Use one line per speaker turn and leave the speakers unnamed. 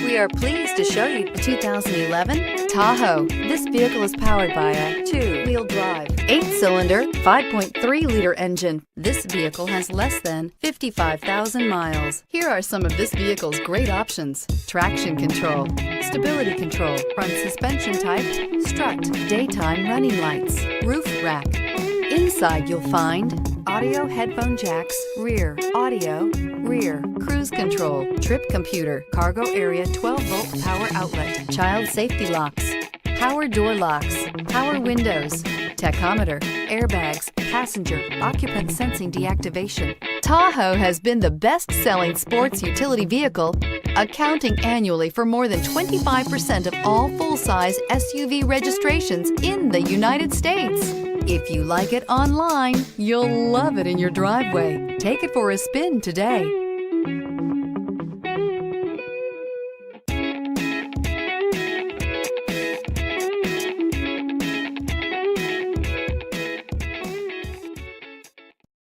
We are pleased to show you the 2011 Tahoe. This vehicle is powered by a 2-wheel drive, 8-cylinder, 5.3-liter engine. This vehicle has less than 55,000 miles. Here are some of this vehicle's great options: traction control, stability control, front suspension type, strut, daytime running lights, roof rack. Inside you'll find audio headphone jacks, rear audio, rear cruise control, trip computer, cargo area 12-volt power outlet, child safety locks, power door locks, power windows, tachometer, airbags, passenger occupant sensing deactivation. Tahoe has been the best-selling sports utility vehicle, accounting annually for more than 25% of all full-size SUV registrations in the United States. If you like it online, you'll love it in your driveway. Take it for a spin today.